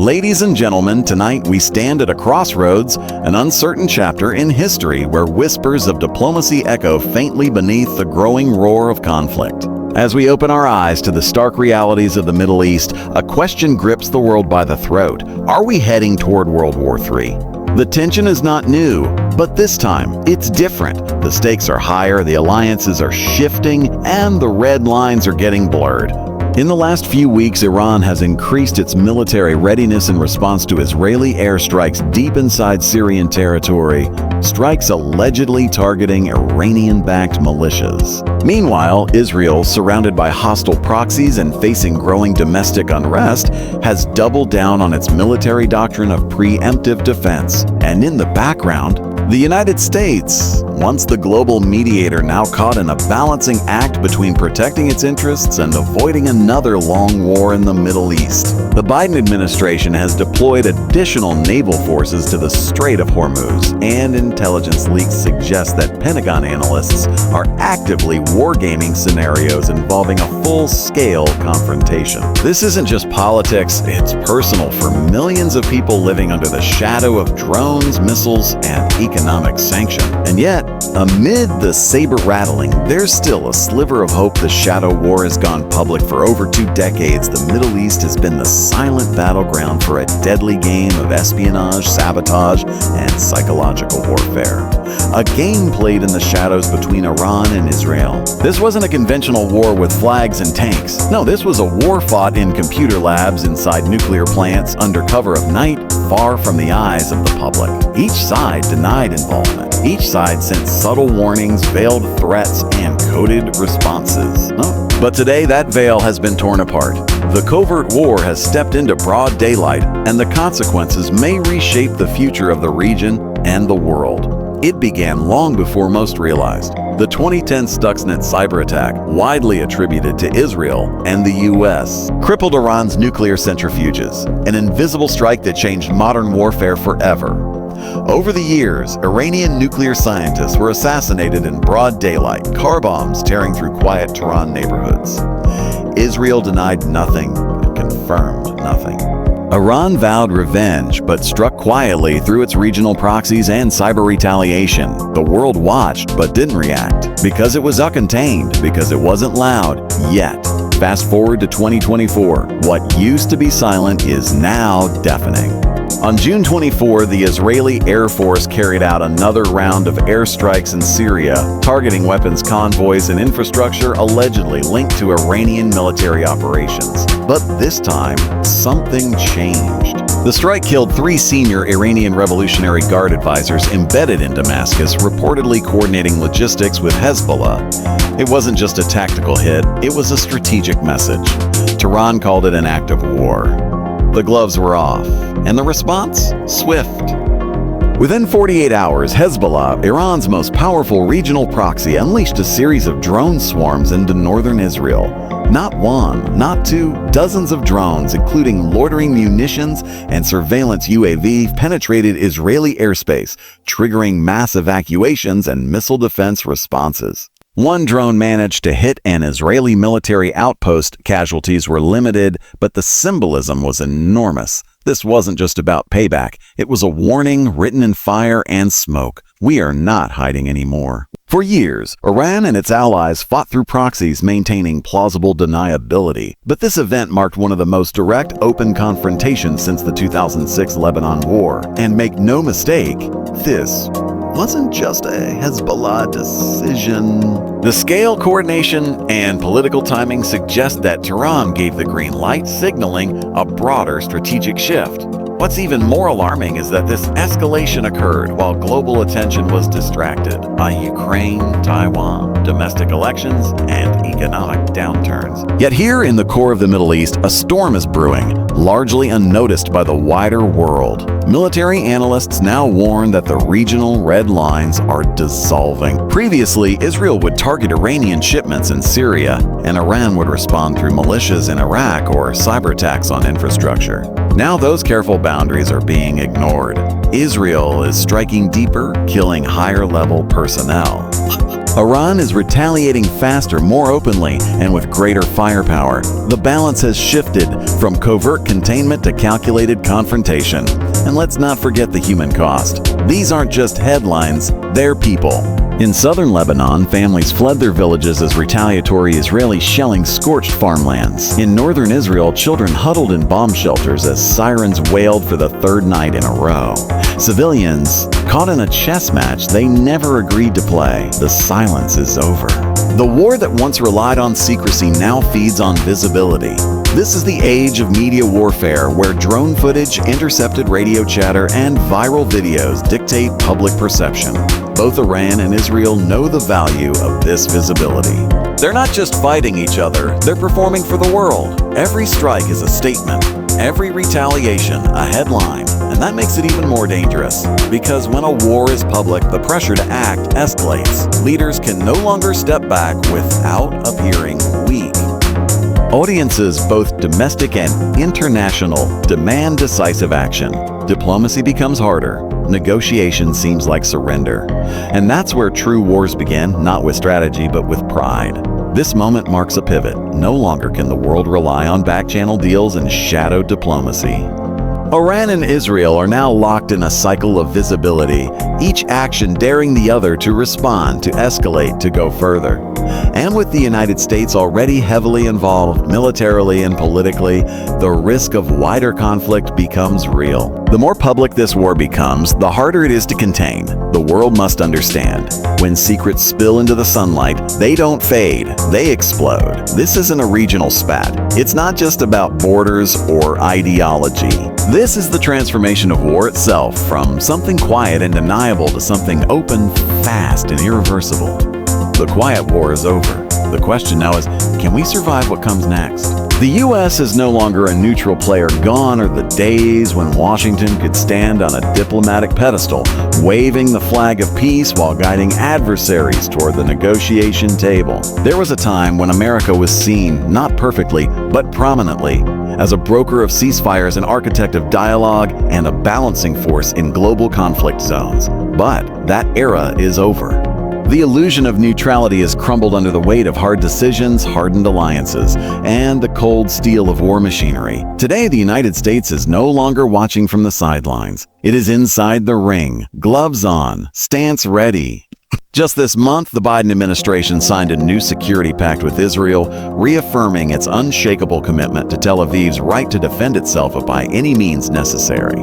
Ladies and gentlemen, tonight we stand at a crossroads, an uncertain chapter in history where whispers of diplomacy echo faintly beneath the growing roar of conflict. As we open our eyes to the stark realities of the Middle East, a question grips the world by the throat. Are we heading toward World War III? The tension is not new, but this time it's different. The stakes are higher, the alliances are shifting, and the red lines are getting blurred. In the last few weeks, Iran has increased its military readiness in response to Israeli airstrikes deep inside Syrian territory, strikes allegedly targeting Iranian-backed militias. Meanwhile, Israel, surrounded by hostile proxies and facing growing domestic unrest, has doubled down on its military doctrine of preemptive defense. And in the background, the United States, once the global mediator, now caught in a balancing act between protecting its interests and avoiding another long war in the Middle East. The Biden administration has deployed additional naval forces to the Strait of Hormuz, and intelligence leaks suggest that Pentagon analysts are actively wargaming scenarios involving a full-scale confrontation. This isn't just politics, it's personal for millions of people living under the shadow of drones, missiles, and economic sanction. And yet, amid the saber-rattling, there's still a sliver of hope. The shadow war has gone public for over 2 decades. The Middle East has been the silent battleground for a deadly game of espionage, sabotage, and psychological warfare. A game played in the shadows between Iran and Israel. This wasn't a conventional war with flags and tanks. No, this was a war fought in computer labs, inside nuclear plants, under cover of night, far from the eyes of the public. Each side denied involvement. Each side sent subtle warnings, veiled threats, and coded responses. But today, that veil has been torn apart. The covert war has stepped into broad daylight, and the consequences may reshape the future of the region and the world. It began long before most realized. The 2010 Stuxnet cyber attack, widely attributed to Israel and the US, crippled Iran's nuclear centrifuges, an invisible strike that changed modern warfare forever. Over the years, Iranian nuclear scientists were assassinated in broad daylight, car bombs tearing through quiet Tehran neighborhoods. Israel denied nothing and confirmed nothing. Iran vowed revenge, but struck quietly through its regional proxies and cyber retaliation. The world watched, but didn't react, because it was uncontained, because it wasn't loud, yet. Fast forward to 2024, what used to be silent is now deafening. On June 24, the Israeli Air Force carried out another round of airstrikes in Syria, targeting weapons convoys and infrastructure allegedly linked to Iranian military operations. But this time, something changed. The strike killed 3 senior Iranian Revolutionary Guard advisors embedded in Damascus, reportedly coordinating logistics with Hezbollah. It wasn't just a tactical hit, it was a strategic message. Tehran called it an act of war. The gloves were off, and the response? Swift. Within 48 hours, Hezbollah, Iran's most powerful regional proxy, unleashed a series of drone swarms into northern Israel. Not one, not 2, dozens of drones, including loitering munitions and surveillance UAV, penetrated Israeli airspace, triggering mass evacuations and missile defense responses. One drone managed to hit an Israeli military outpost. Casualties were limited, but the symbolism was enormous. This wasn't just about payback. It was a warning written in fire and smoke. We are not hiding anymore. For years, Iran and its allies fought through proxies, maintaining plausible deniability. But this event marked one of the most direct, open confrontations since the 2006 Lebanon War. And make no mistake, this wasn't just a Hezbollah decision. The scale, coordination, and political timing suggest that Tehran gave the green light, signaling a broader strategic shift. What's even more alarming is that this escalation occurred while global attention was distracted by Ukraine, Taiwan, domestic elections, and economic downturns. Yet here in the core of the Middle East, a storm is brewing, largely unnoticed by the wider world. Military analysts now warn that the regional red lines are dissolving. Previously, Israel would target Iranian shipments in Syria, and Iran would respond through militias in Iraq or cyber attacks on infrastructure. Now those careful boundaries are being ignored. Israel is striking deeper, killing higher-level personnel. Iran is retaliating faster, more openly, and with greater firepower. The balance has shifted from covert containment to calculated confrontation. And let's not forget the human cost. These aren't just headlines, they're people. In southern Lebanon, families fled their villages as retaliatory Israeli shelling scorched farmlands. In northern Israel, children huddled in bomb shelters as sirens wailed for the third night in a row. Civilians, caught in a chess match they never agreed to play. The silence is over. The war that once relied on secrecy now feeds on visibility. This is the age of media warfare, where drone footage, intercepted radio chatter, and viral videos dictate public perception. Both Iran and Israel know the value of this visibility. They're not just fighting each other, they're performing for the world. Every strike is a statement, every retaliation a headline. And that makes it even more dangerous, because when a war is public, the pressure to act escalates. Leaders can no longer step back without appearing weak. Audiences, both domestic and international, demand decisive action. Diplomacy becomes harder. Negotiation seems like surrender. And that's where true wars begin, not with strategy, but with pride. This moment marks a pivot. No longer can the world rely on back-channel deals and shadow diplomacy. Iran and Israel are now locked in a cycle of visibility, each action daring the other to respond, to escalate, to go further. And with the United States already heavily involved militarily and politically, the risk of wider conflict becomes real. The more public this war becomes, the harder it is to contain. The world must understand. When secrets spill into the sunlight, they don't fade, they explode. This isn't a regional spat. It's not just about borders or ideology. This is the transformation of war itself, from something quiet and deniable to something open, fast, and irreversible. The quiet war is over. The question now is, can we survive what comes next? The U.S. is no longer a neutral player. Gone are the days when Washington could stand on a diplomatic pedestal, waving the flag of peace while guiding adversaries toward the negotiation table. There was a time when America was seen, not perfectly, but prominently, as a broker of ceasefires, an architect of dialogue, and a balancing force in global conflict zones. But that era is over. The illusion of neutrality has crumbled under the weight of hard decisions, hardened alliances, and the cold steel of war machinery. Today, the United States is no longer watching from the sidelines. It is inside the ring, gloves on, stance ready. Just this month, the Biden administration signed a new security pact with Israel, reaffirming its unshakable commitment to Tel Aviv's right to defend itself by any means necessary.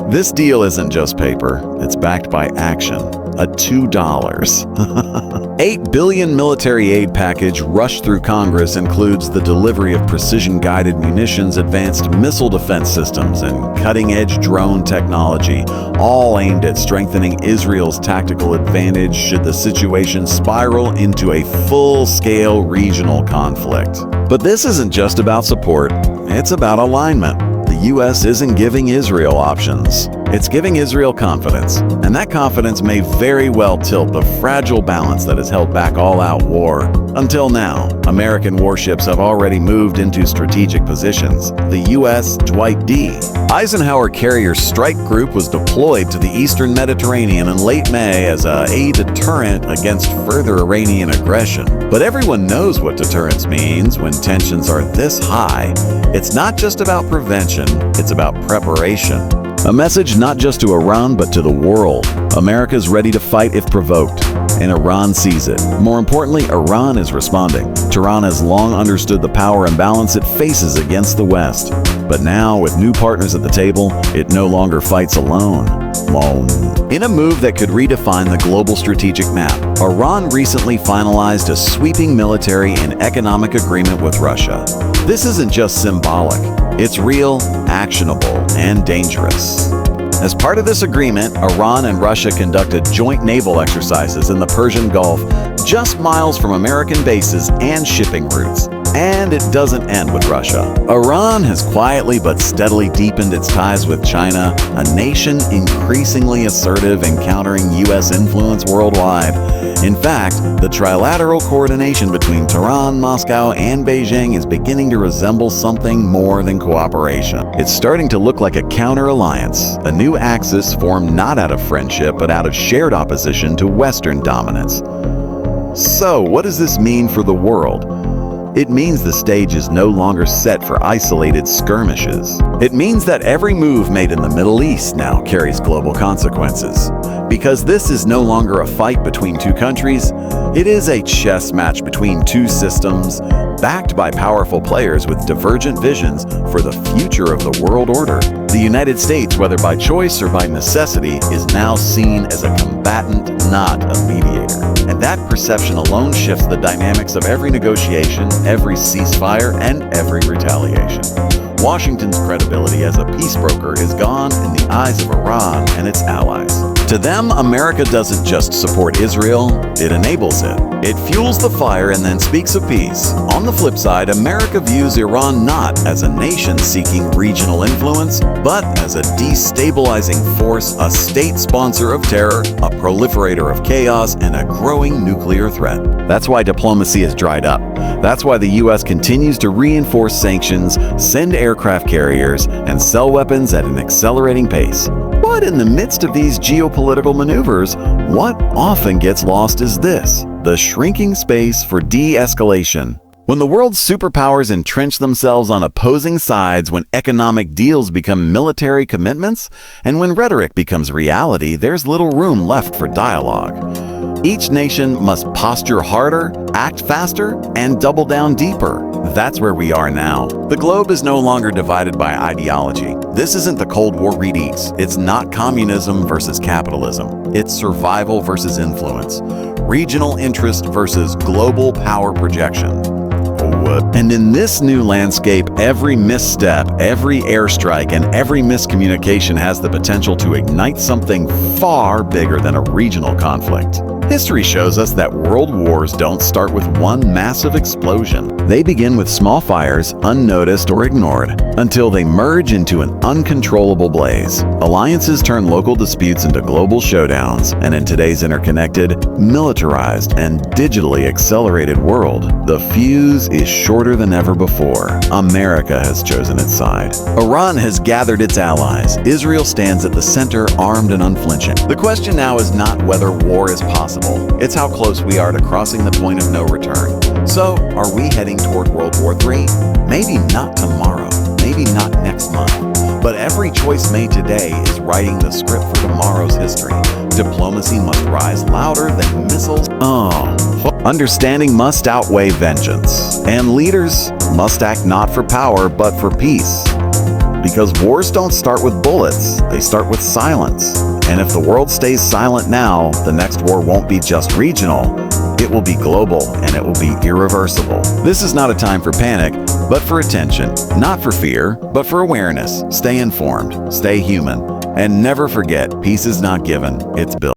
This deal isn't just paper, it's backed by action. A $2. $8 billion military aid package rushed through Congress includes the delivery of precision-guided munitions, advanced missile defense systems, and cutting-edge drone technology, all aimed at strengthening Israel's tactical advantage should the situation spiral into a full-scale regional conflict. But this isn't just about support, it's about alignment. The U.S. isn't giving Israel options. It's giving Israel confidence, and that confidence may very well tilt the fragile balance that has held back all-out war. Until now, American warships have already moved into strategic positions. The U.S. Dwight D. Eisenhower Carrier Strike Group was deployed to the eastern Mediterranean in late May as a deterrent against further Iranian aggression. But everyone knows what deterrence means when tensions are this high. It's not just about prevention, it's about preparation. A message not just to Iran, but to the world. America's ready to fight if provoked, and Iran sees it. More importantly, Iran is responding. Tehran has long understood the power imbalance it faces against the West. But now, with new partners at the table, it no longer fights alone. In a move that could redefine the global strategic map, Iran recently finalized a sweeping military and economic agreement with Russia. This isn't just symbolic. It's real, actionable, and dangerous. As part of this agreement, Iran and Russia conducted joint naval exercises in the Persian Gulf, just miles from American bases and shipping routes. And it doesn't end with Russia. Iran has quietly but steadily deepened its ties with China, a nation increasingly assertive in countering U.S. influence worldwide. In fact, the trilateral coordination between Tehran, Moscow, and Beijing is beginning to resemble something more than cooperation. It's starting to look like a counter-alliance, a new axis formed not out of friendship but out of shared opposition to Western dominance. So, what does this mean for the world? It means the stage is no longer set for isolated skirmishes. It means that every move made in the Middle East now carries global consequences. Because this is no longer a fight between two countries, it is a chess match between two systems, backed by powerful players with divergent visions for the future of the world order. The United States, whether by choice or by necessity, is now seen as a combatant, not a mediator. And that perception alone shifts the dynamics of every negotiation, every ceasefire, and every retaliation. Washington's credibility as a peace broker is gone in the eyes of Iran and its allies. To them, America doesn't just support Israel, it enables it. It fuels the fire and then speaks of peace. On the flip side, America views Iran not as a nation seeking regional influence, but as a destabilizing force, a state sponsor of terror, a proliferator of chaos, and a growing nuclear threat. That's why diplomacy has dried up. That's why the U.S. continues to reinforce sanctions, send aircraft carriers, and sell weapons at an accelerating pace. But in the midst of these geopolitical maneuvers, what often gets lost is this: the shrinking space for de-escalation. When the world's superpowers entrench themselves on opposing sides, when economic deals become military commitments, and when rhetoric becomes reality, there's little room left for dialogue. Each nation must posture harder, act faster, and double down deeper. That's where we are now. The globe is no longer divided by ideology. This isn't the Cold War readings. It's not communism versus capitalism. It's survival versus influence. Regional interest versus global power projection. And in this new landscape, every misstep, every airstrike, and every miscommunication has the potential to ignite something far bigger than a regional conflict. History shows us that world wars don't start with one massive explosion. They begin with small fires, unnoticed or ignored, until they merge into an uncontrollable blaze. Alliances turn local disputes into global showdowns, and in today's interconnected, militarized, and digitally accelerated world, the fuse is shorter than ever before. America has chosen its side. Iran has gathered its allies. Israel stands at the center, armed and unflinching. The question now is not whether war is possible. It's how close we are to crossing the point of no return. So, are we heading toward World War III? Maybe not tomorrow, maybe not next month. But every choice made today is writing the script for tomorrow's history. Diplomacy must rise louder than missiles. Understanding must outweigh vengeance. And leaders must act not for power, but for peace. Because wars don't start with bullets, they start with silence. And if the world stays silent now, the next war won't be just regional, it will be global and it will be irreversible. This is not a time for panic, but for attention. Not for fear, but for awareness. Stay informed, stay human, and never forget, peace is not given, it's built.